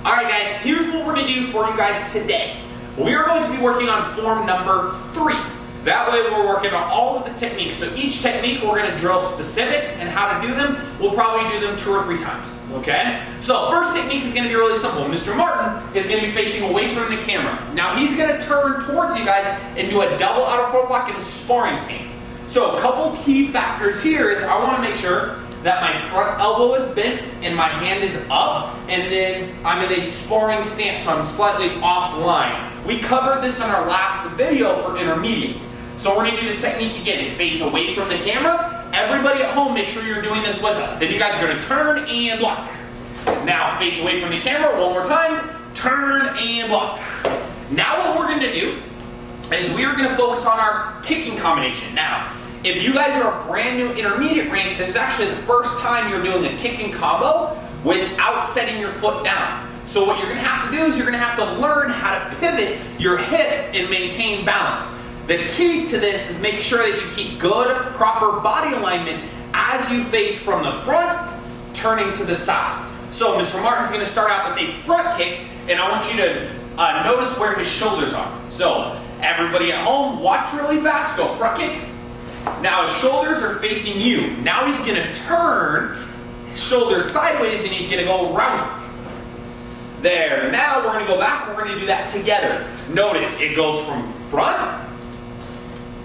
All right, guys, here's what we're gonna do for you guys today. We are going to be working on form number 3. That way we're working on all of the techniques. So each technique we're gonna drill specifics and how to do them. We'll probably do them 2 or 3 times, okay? So first technique is gonna be really simple. Mr. Martin is gonna be facing away from the camera. Now he's gonna turn towards you guys and do a double outer foot block and a sparring stance. So a couple key factors here is I wanna make sure that my front elbow is bent and my hand is up, and then I'm in a sparring stance, so I'm slightly offline. We covered this in our last video for intermediates. So we're gonna do this technique again, face away from the camera. Everybody at home, make sure you're doing this with us. Then you guys are gonna turn and block. Now face away from the camera, one more time, turn and block. Now what we're gonna do is we are gonna focus on our kicking combination. Now, if you guys are a brand new intermediate rank, this is actually the first time you're doing a kicking combo without setting your foot down. So what you're gonna have to do is you're gonna have to learn how to pivot your hips and maintain balance. The keys to this is make sure that you keep good, proper body alignment as you face from the front, turning to the side. So Mr. Martin's gonna start out with a front kick, and I want you to notice where his shoulders are. So everybody at home, watch really fast, go front kick. Now his shoulders are facing you. Now he's gonna turn his shoulders sideways and he's gonna go round. There, now we're gonna go back, we're gonna do that together. Notice it goes from front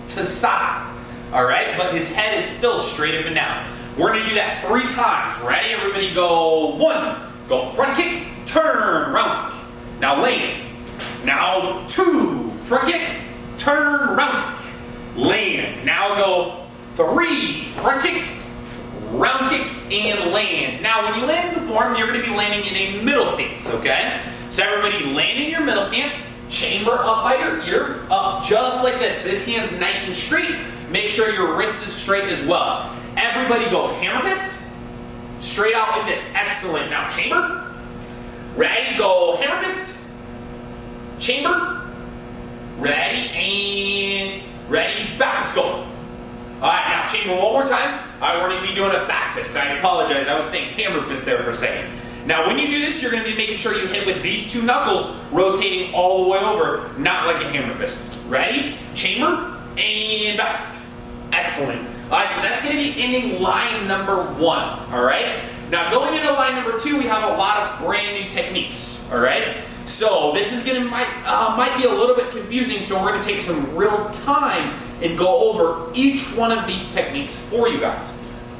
to side, all right? But his head is still straight up and down. We're gonna do that 3 times. Ready? Everybody go 1, go front kick, turn, round kick. Now land. Now 2, front kick, turn, round kick. Land. Now go 3, front kick, round kick, and land. Now when you land in the form, you're going to be landing in a middle stance, okay? So everybody land in your middle stance, chamber up by your ear, up just like this. This hand's nice and straight. Make sure your wrist is straight as well. Everybody go hammer fist, straight out like this. Excellent. Now chamber. Ready, go hammer fist, chamber, ready, and ready, back fist, go. All right, now chamber one more time. All right, we're gonna be doing a back fist. I apologize, I was saying hammer fist there for a second. Now when you do this, you're gonna be making sure you hit with these 2 knuckles, rotating all the way over, not like a hammer fist. Ready, chamber, and back fist. Excellent. All right, so that's gonna be ending line number 1, all right? Now going into line number 2, we have a lot of brand new techniques, all right? So this is might be a little bit confusing, so we're gonna take some real time and go over each one of these techniques for you guys.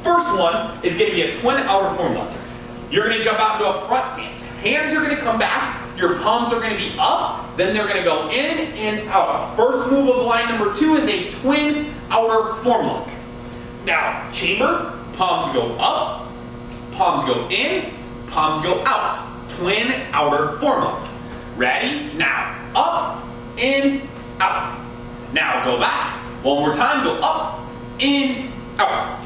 First one is gonna be a twin outer form lock. You're gonna jump out into a front stance. Hands are gonna come back, your palms are gonna be up, then they're gonna go in and out. First move of line number 2 is a twin outer form lock. Now, chamber, palms go up, palms go in, palms go out. Twin outer form lock. Ready? Now, up, in, out. Now, go back. One more time, go up, in, out.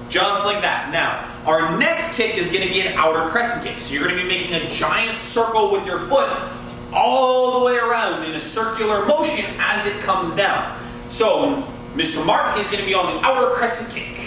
Just like that. Now, our next kick is gonna be an outer crescent kick. So you're gonna be making a giant circle with your foot all the way around in a circular motion as it comes down. So, Mr. Martin is gonna be on the outer crescent kick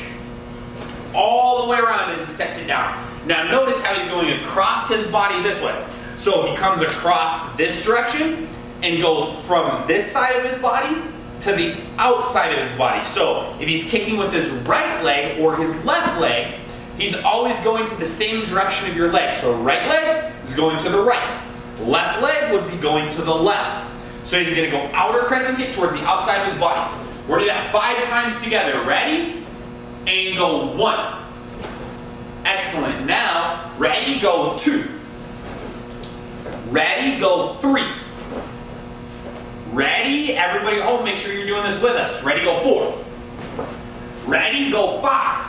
all the way around as he sets it down. Now, notice how he's going across his body this way. So he comes across this direction and goes from this side of his body to the outside of his body. So if he's kicking with his right leg or his left leg, he's always going to the same direction of your leg. So right leg is going to the right. Left leg would be going to the left. So he's gonna go outer crescent kick towards the outside of his body. We're gonna do that 5 times together. Ready? And go 1. Excellent. Now, ready, go 2. Ready, go 3. Ready, everybody at home, make sure you're doing this with us. Ready, go 4. Ready, go 5.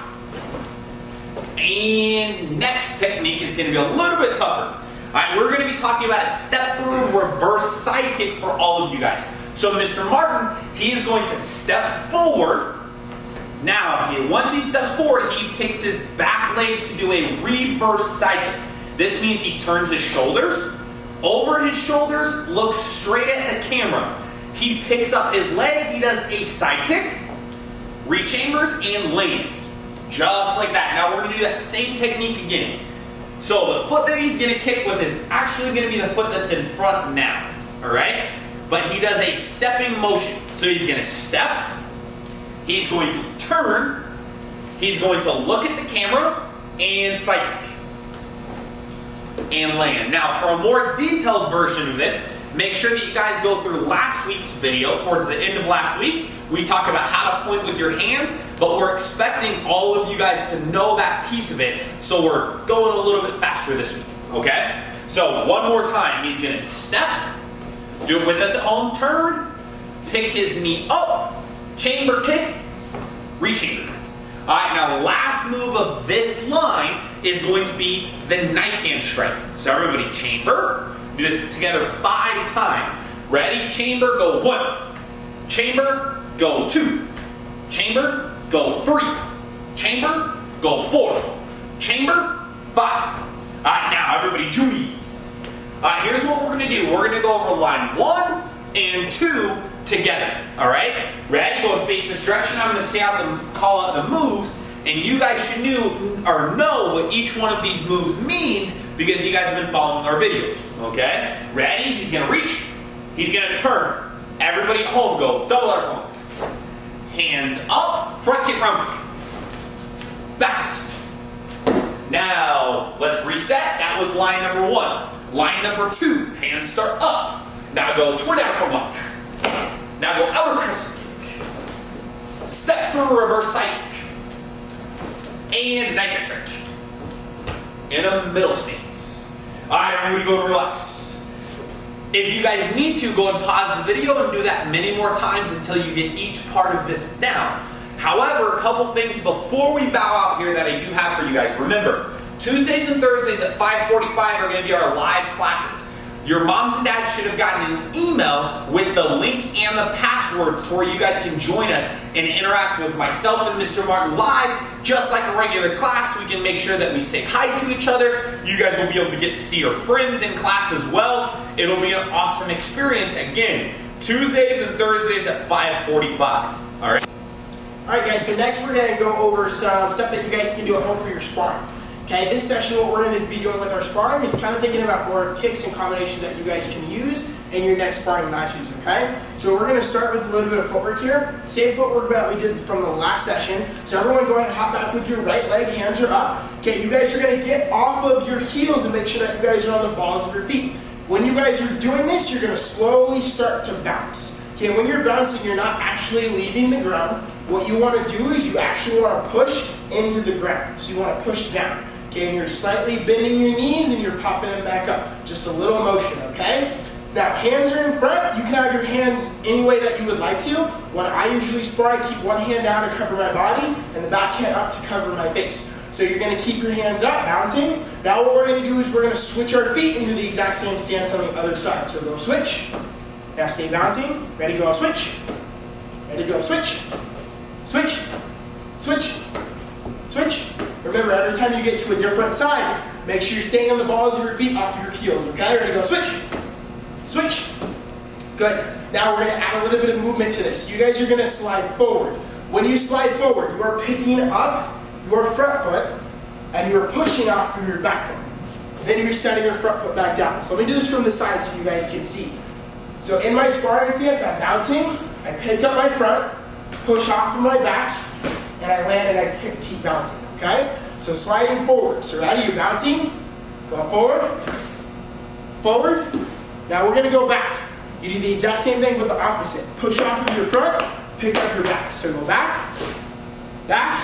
And next technique is gonna be a little bit tougher. All right, we're gonna be talking about a step through reverse side kick for all of you guys. So Mr. Martin, he is going to step forward. Now, once he steps forward, he picks his back leg to do a reverse side kick. This means he turns his shoulders, over his shoulders, looks straight at the camera. He picks up his leg, he does a side kick, rechambers, and lands. Just like that. Now we're going to do that same technique again. So the foot that he's going to kick with is actually going to be the foot that's in front now. All right? But he does a stepping motion. So he's going to step. He's going to turn. He's going to look at the camera and side kick. And land. Now, for a more detailed version of this, make sure that you guys go through last week's video. Towards the end of last week, we talk about how to point with your hands, but we're expecting all of you guys to know that piece of it, so we're going a little bit faster this week, okay? So, one more time, he's gonna step, do it with us at home, turn, pick his knee up, chamber kick, re-chamber. All right, now last move of this line is going to be the knife hand strike. So everybody chamber, do this together 5 times. Ready? Chamber, go 1. Chamber, go 2. Chamber, go 3. Chamber, go 4. Chamber, 5. All right, now everybody join me. All right, here's what we're gonna do. We're gonna go over line 1 and 2 together, all right? Ready? Go and face this direction. I'm going to say out call out the moves, and you guys should know what each one of these moves means because you guys have been following our videos, okay? Ready? He's going to reach. He's going to turn. Everybody at home, go double butterfly. Hands up, front kick, round kick. Fast. Now, let's reset. That was line number 1. Line number 2, hands start up. Now go twin out from lock. Now go outer crescent kick. Step through reverse side kick. And knife trick. In a middle stance. Alright, everybody go and relax. If you guys need to, go and pause the video and do that many more times until you get each part of this down. However, a couple things before we bow out here that I do have for you guys. Remember, Tuesdays and Thursdays at 5:45 are going to be our live classes. Your moms and dads should have gotten an email with the link and the password to where you guys can join us and interact with myself and Mr. Martin live, just like a regular class. We can make sure that we say hi to each other. You guys will be able to get to see your friends in class as well. It'll be an awesome experience. Again, Tuesdays and Thursdays at 5:45. All right. All right, guys. So next we're going to go over some stuff that you guys can do at home for your sparring. Okay, this session, what we're going to be doing with our sparring is kind of thinking about more kicks and combinations that you guys can use in your next sparring matches, okay? So we're going to start with a little bit of footwork here. Same footwork that we did from the last session. So everyone go ahead and hop back with your right leg, hands are up. Okay, you guys are going to get off of your heels and make sure that you guys are on the balls of your feet. When you guys are doing this, you're going to slowly start to bounce. Okay, when you're bouncing, you're not actually leaving the ground. What you want to do is you actually want to push into the ground. So you want to push down. Okay, and you're slightly bending your knees and you're popping them back up. Just a little motion, okay? Now, hands are in front. You can have your hands any way that you would like to. When I usually spar, I keep one hand down to cover my body and the back hand up to cover my face. So you're going to keep your hands up, bouncing. Now what we're going to do is we're going to switch our feet and do the exact same stance on the other side. So go switch. Now stay bouncing. Ready, go, switch. Ready, go, switch. Switch. Switch. Switch. Remember, every time you get to a different side, make sure you're staying on the balls of your feet off your heels, okay? Ready, go, switch. Switch. Good. Now we're going to add a little bit of movement to this. You guys are going to slide forward. When you slide forward, you are picking up your front foot and you're pushing off from your back foot. Then you're setting your front foot back down. So let me do this from the side so you guys can see. So in my sparring stance, I'm bouncing, I pick up my front, push off from my back, and I land and I keep bouncing, okay? So sliding forward. So ready, you're bouncing, go forward, forward. Now we're gonna go back. You do the exact same thing with the opposite. Push off of your front, pick up your back. So go back, back,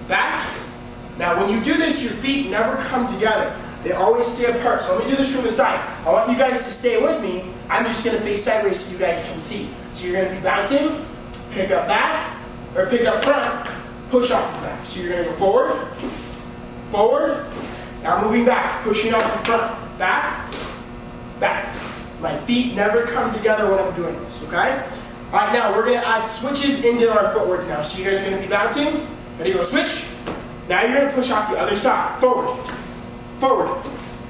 back. Now when you do this, your feet never come together. They always stay apart. So let me do this from the side. I want you guys to stay with me. I'm just gonna face sideways so you guys can see. So you're gonna be bouncing, pick up back, or pick up front, push off the back. So you're gonna go forward, forward. Now moving back, pushing off the front, back, back. My feet never come together when I'm doing this, okay? All right, now we're gonna add switches into our footwork now. So you guys are gonna be bouncing. Ready, go, switch. Now you're gonna push off the other side, forward, forward.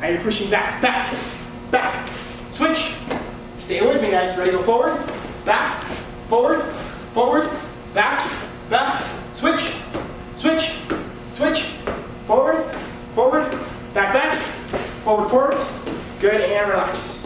Now you're pushing back, back, back. Switch. Stay with me, guys. Ready, go forward, back, forward, forward, back, back. Switch, switch, switch. Forward, forward, back, back. Forward, forward. Good, and relax.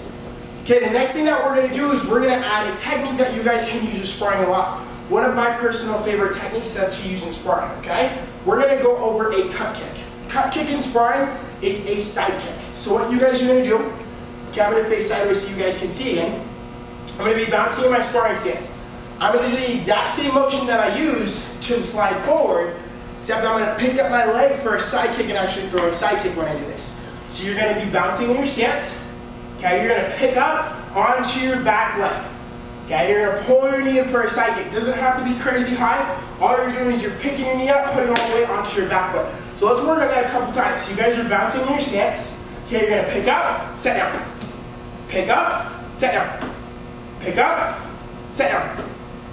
Okay, the next thing that we're gonna do is we're gonna add a technique that you guys can use in sparring a lot. One of my personal favorite techniques that to use in sparring, okay? We're gonna go over a cut kick. Cut kick in sparring is a side kick. So what you guys are gonna do, okay, I'm gonna face sideways so you guys can see again. I'm gonna be bouncing in my sparring stance. I'm gonna do the exact same motion that I use to slide forward, except I'm gonna pick up my leg for a side kick and actually throw a side kick when I do this. So you're gonna be bouncing in your stance. Okay, you're gonna pick up onto your back leg. Okay, you're gonna pull your knee in for a side kick. It doesn't have to be crazy high. All you're doing is you're picking your knee up, putting all the way onto your back foot. So let's work on that a couple times. So you guys are bouncing in your stance. Okay, you're gonna pick up, set down. Pick up, set down. Pick up, set down.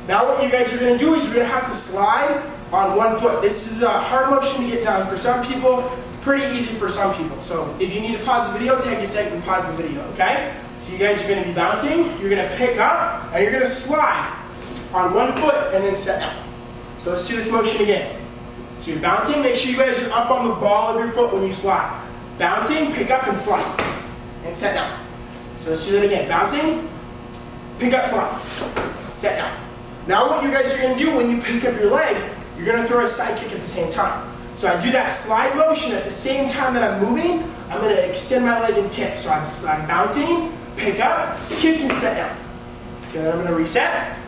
Now what you guys are gonna do is you're gonna have to slide on one foot. This is a hard motion to get done for some people. Pretty easy for some people. So if you need to pause the video, take a second and pause the video, okay? So you guys are gonna be bouncing, you're gonna pick up, and you're gonna slide on one foot and then set down. So let's do this motion again. So you're bouncing, make sure you guys are up on the ball of your foot when you slide. Bouncing, pick up and slide, and set down. So let's do that again. Bouncing, pick up, slide, set down. Now what you guys are gonna do when you pick up your leg, you're gonna throw a side kick at the same time. So I do that slide motion at the same time that I'm moving, I'm gonna extend my leg and kick. So I'm bouncing, pick up, kick and set down. Okay, then I'm gonna reset.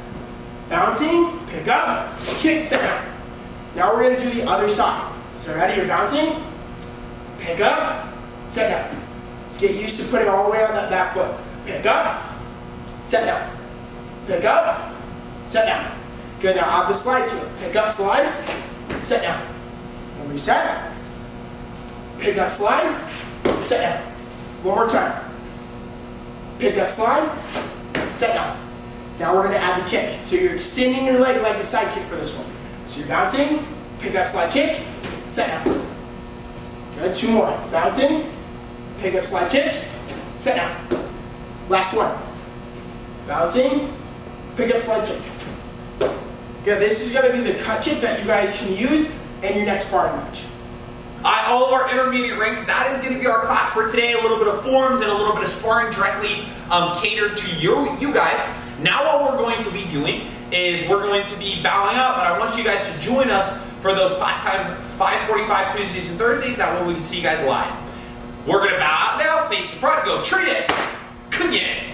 Bouncing, pick up, kick, set down. Now we're gonna do the other side. So ready, you're bouncing, pick up, set down. Let's get used to putting all the way on that back foot. Pick up, set down. Pick up, set down. Good, now add the slide to it. Pick up, slide, set down. And reset. Pick up, slide, set down. One more time. Pick up, slide, set down. Now we're gonna add the kick. So you're extending your leg like a side kick for this one. So you're bouncing, pick up, slide, kick, set down. Good, two more. Bouncing, pick up, slide, kick, set down. Last one. Bouncing, pick up, slide, kick. Good, this is gonna be the cut kick that you guys can use in your next sparring match. All of our intermediate ranks, that is going to be our class for today. A little bit of forms and a little bit of sparring directly catered to you guys. Now what we're going to be doing is we're going to be bowing up, but I want you guys to join us for those class times, 5:45 Tuesdays and Thursdays. That way we can see you guys live. We're going to bow out now, face the front, go Trie, Kunye.